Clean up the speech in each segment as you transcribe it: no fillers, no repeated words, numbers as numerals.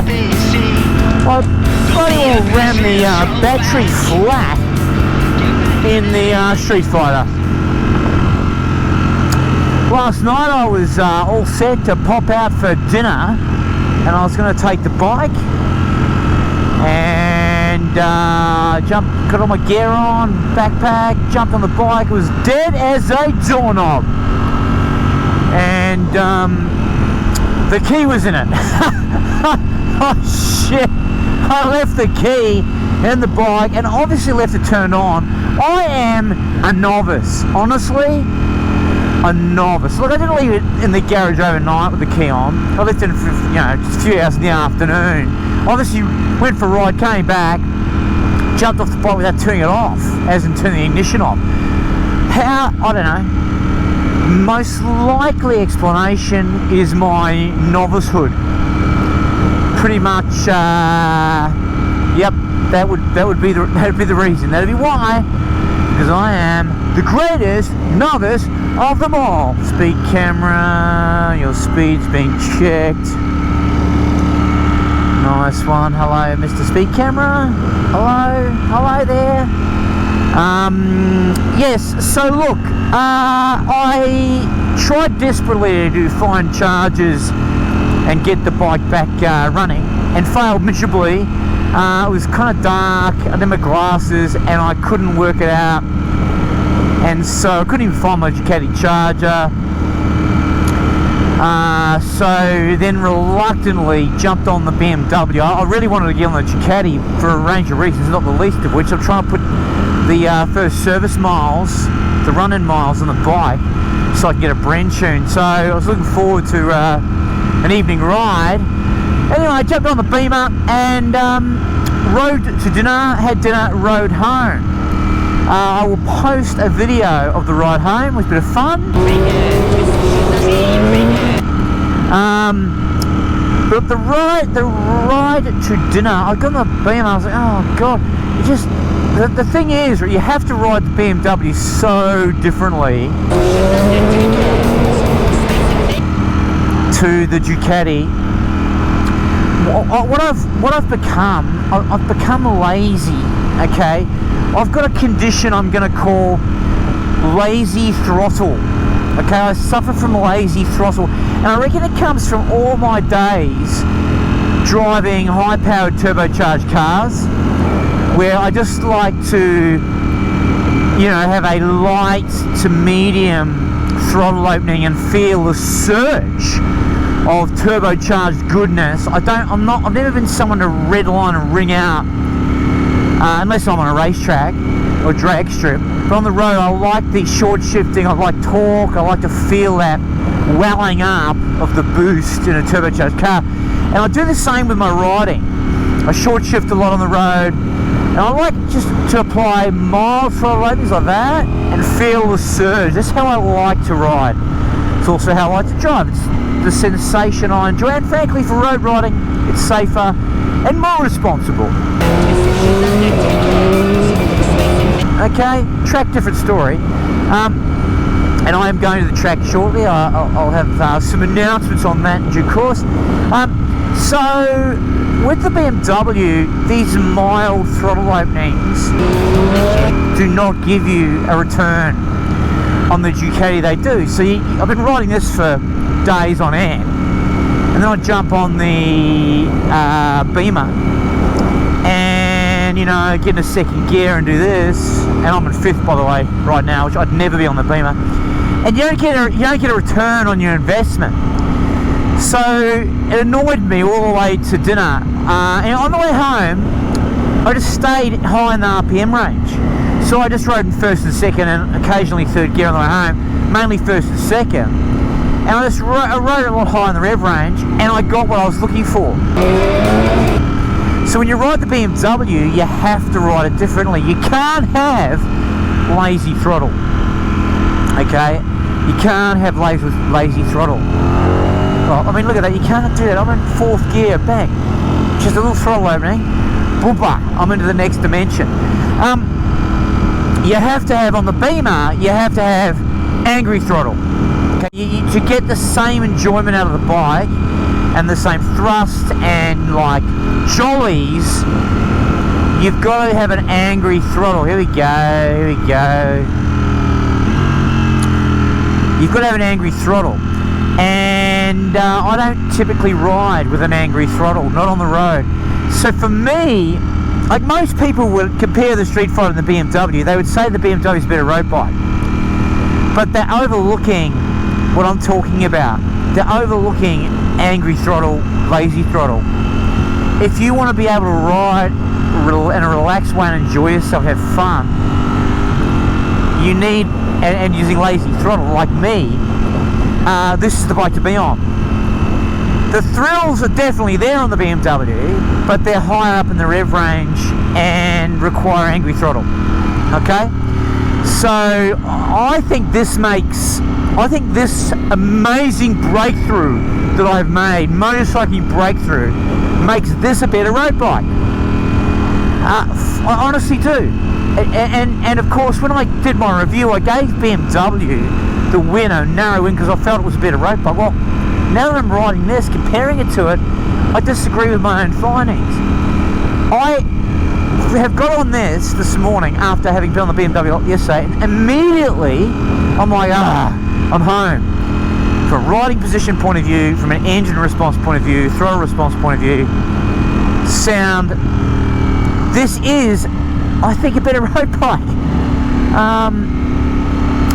I bloody well ran the battery flat in the Street Fighter. Last night I was all set to pop out for dinner, and I was going to take the bike and got all my gear on, backpack, jumped on the bike. It was dead as a doorknob, and the key was in it. Oh shit, I left the key in the bike and obviously left it turned on. I am a novice, honestly, a novice. Look, I didn't leave it in the garage overnight with the key on. I left it for, just a few hours in the afternoon. Obviously went for a ride, came back, jumped off the bike without turning it off, as in turning the ignition off. How? I don't know. Most likely explanation is my novicehood. Pretty much, yep, that would be the reason. That'd be why, because I am the greatest novice of them all. Speed camera, your speed's being checked. Nice one. Hello, Mr. Speed Camera. Hello there. Yes. So look, I tried desperately to find charges and get the bike back running, and failed miserably. It was kind of dark, I didn't have my glasses, and I couldn't work it out, and so I couldn't even find my Ducati charger. So then reluctantly jumped on the BMW. I really wanted to get on the Ducati for a range of reasons, not the least of which I'm trying to put the first service miles, the run-in miles on the bike, so I can get a brand tune. So I was looking forward to an evening ride. Anyway, I jumped on the Beamer and rode to dinner, had dinner, rode home. I will post a video of the ride home with a bit of fun. But the ride to dinner, I got on the Beamer, I was like, oh god, it just, the thing is, you have to ride the BMW so differently to the Ducati. What I've become lazy. Okay, I've got a condition I'm going to call Lazy Throttle. Okay, I suffer from Lazy Throttle, and I reckon it comes from all my days driving high-powered turbocharged cars, where I just like to, have a light to medium throttle opening and feel the surge of turbocharged goodness. I've never been someone to red line and ring out, unless I'm on a racetrack or drag strip. But on the road, I like the short shifting, I like torque, I like to feel that welling up of the boost in a turbocharged car. And I do the same with my riding. I short shift a lot on the road, and I like just to apply mild throttle openings like that and feel the surge. That's how I like to ride. It's also how I like to drive. It's the sensation I enjoy, and frankly for road riding it's safer and more responsible. Okay, track, different story. And I am going to the track shortly. I'll have some announcements on that in due course. So with the BMW, these mild throttle openings do not give you a return. On the Ducati they do. So I've been riding this for days on end, and then I jump on the Beamer and get in a second gear and do this, and I'm in fifth by the way right now, which I'd never be on the Beamer, and you don't get a return on your investment. So it annoyed me all the way to dinner, and on the way home I just stayed high in the RPM range. So I just rode in first and second, and occasionally third gear on the way home, mainly first and second. And I just rode a lot higher in the rev range, and I got what I was looking for. So when you ride the BMW, you have to ride it differently. You can't have lazy throttle. Okay? You can't have lazy throttle. Well, I mean, look at that. You can't do that. I'm in fourth gear, bang. Just a little throttle opening. Boomba. I'm into the next dimension. You have to have, on the Beamer, you have to have angry throttle. Okay? To get the same enjoyment out of the bike, and the same thrust and like jollies, you've got to have an angry throttle. Here we go. You've got to have an angry throttle. And I don't typically ride with an angry throttle, not on the road. So for me, like most people would compare the Street Fighter and the BMW, they would say the BMW is a better road bike. But they're overlooking what I'm talking about. They're overlooking angry throttle, lazy throttle. If you want to be able to ride in a relaxed way and enjoy yourself, have fun, you need, and using lazy throttle like me, this is the bike to be on. The thrills are definitely there on the BMW, but they're higher up in the rev range and require angry throttle. Okay? So I think this amazing breakthrough that I've made, motorcycling breakthrough, makes this a better road bike. I honestly do. And of course, when I did my review, I gave BMW the win, a narrow win, because I felt it was a better road bike. Well, now that I'm riding this, comparing it to it, I disagree with my own findings. I have got on this morning after having been on the BMW yesterday, and immediately I'm like, I'm home. From a riding position point of view, from an engine response point of view, throttle response point of view, sound, this is, I think, a better road bike.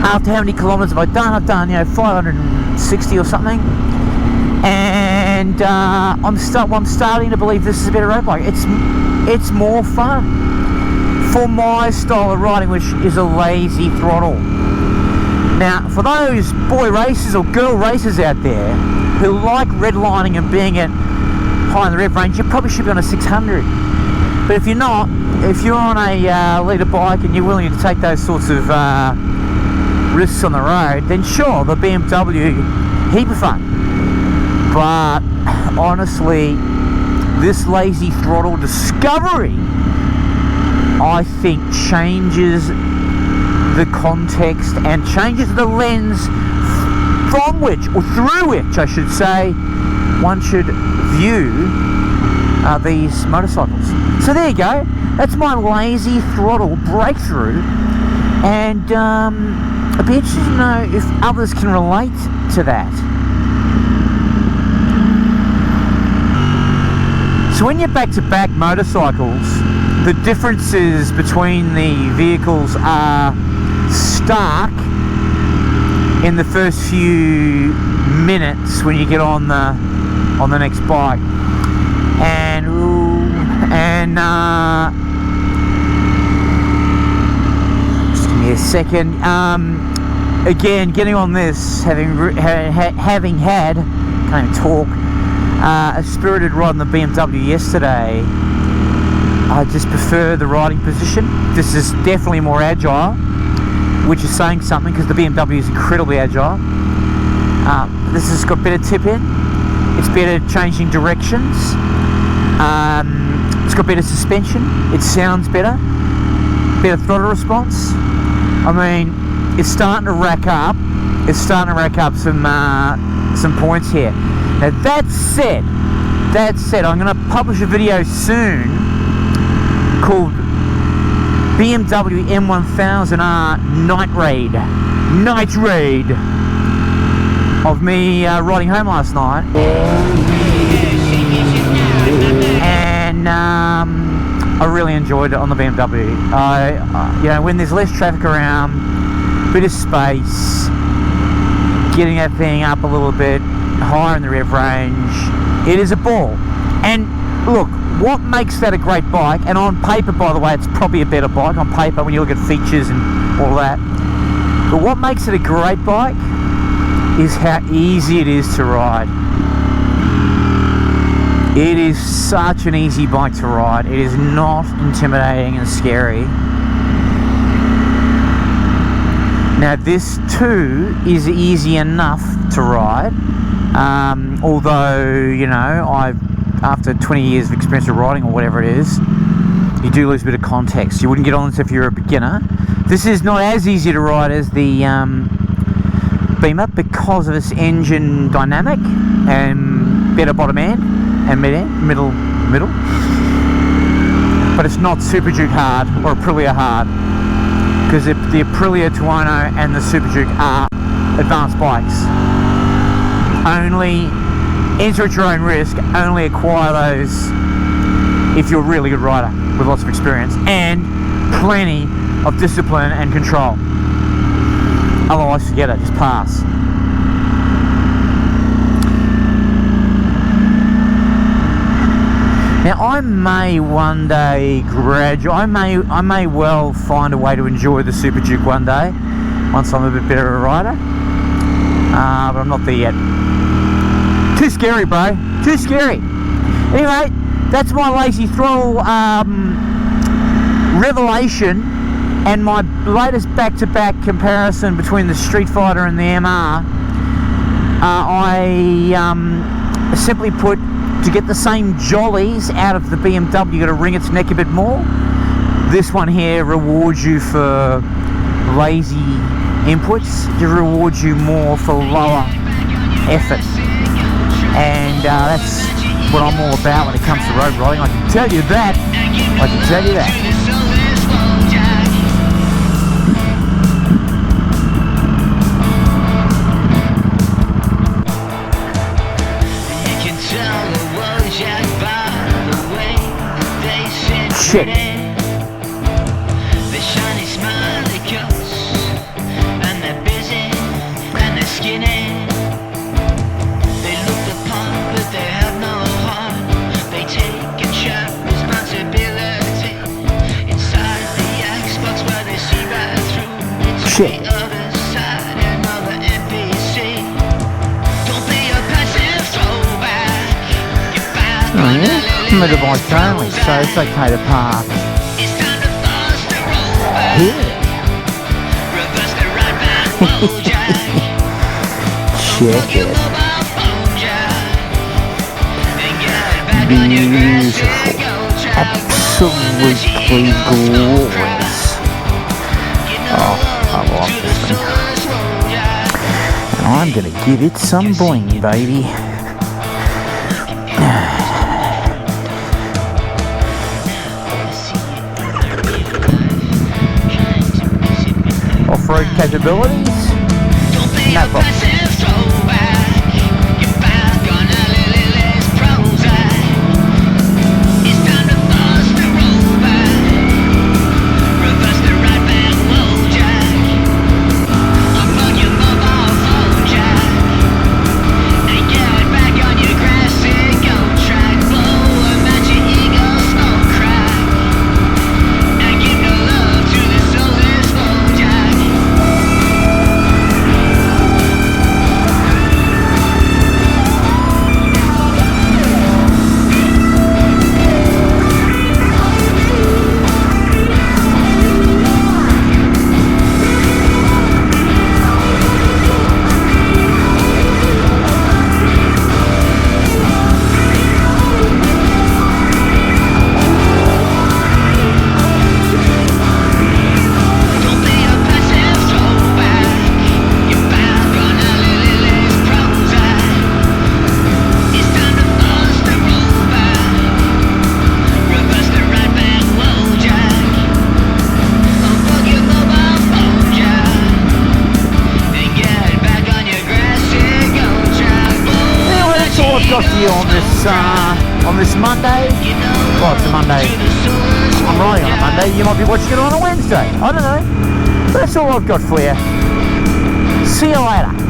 After how many kilometers have I done? I've done, 560 or something, and I'm starting to believe this is a better road bike. It's more fun for my style of riding, which is a lazy throttle. Now, for those boy racers or girl racers out there who like redlining and being at high in the rev range, you probably should be on a 600. But if you're not, if you're on a leader bike and you're willing to take those sorts of risks on the road, then sure, the BMW, heap of fun. But honestly, this lazy throttle discovery, I think, changes the context and changes the lens from which, or through which I should say, one should view these motorcycles. So there you go, that's my lazy throttle breakthrough, and I'd be interested to know if others can relate to that. So when you're back-to-back motorcycles, the differences between the vehicles are stark in the first few minutes when you get on the next bike, and just give me a second. Again, getting on this, having had, can't even talk, a spirited ride on the BMW yesterday, I just prefer the riding position. This is definitely more agile, which is saying something, because the BMW is incredibly agile. This has got better tip in, it's better changing directions, it's got better suspension, it sounds better throttle response. I mean, it's starting to rack up some points here. Now that said, I'm going to publish a video soon called BMW M1000R Night Raid of me riding home last night, and I really enjoyed it on the BMW. When there's less traffic around, bit of space, getting that thing up a little bit higher in the rev range, it is a ball. And look, what makes that a great bike, and on paper, by the way, it's probably a better bike on paper when you look at features and all that, but what makes it a great bike is how easy it is to ride. It is such an easy bike to ride. It is not intimidating and scary. Now this too is easy enough to ride, although after 20 years of experience of riding or whatever it is, you do lose a bit of context. You wouldn't get on this if you're a beginner. This is not as easy to ride as the Beamer because of its engine dynamic, and better bottom end and middle. But it's not Super Duke hard or Aprilia hard, because the Aprilia Tuono and the Super Duke are advanced bikes. Only enter at your own risk, only acquire those if you're a really good rider with lots of experience and plenty of discipline and control. Otherwise, forget it, just pass. Now, I may one day I may well find a way to enjoy the Super Duke one day, once I'm a bit better a rider. But I'm not there yet. Too scary, bro. Too scary. Anyway, that's my Lazy Throttle revelation and my latest back-to-back comparison between the Street Fighter and the MR. I simply put, to get the same jollies out of the BMW, you got to wring its neck a bit more. This one here rewards you for lazy inputs, to reward you more for lower effort, and that's what I'm all about when it comes to road riding. I can tell you that. I can tell you that. Shit. The shiny smiley cuts, and they're busy and they're skinny. They look the part, but they have no heart. They take and share responsibility inside the Xbox where they see right through into Shit. the other side, another NPC. Don't be a passive throwback. You're back on the Motorbikes only, so it's okay to park here. Check it. Beautiful. Absolutely glorious. Oh, I like this thing. And I'm gonna give it some bling, baby. Off-road capabilities? No problem. Got you on this Monday. Well, it's a Monday. I'm riding on a Monday. You might be watching it on a Wednesday. I don't know. But that's all I've got for you. See you later.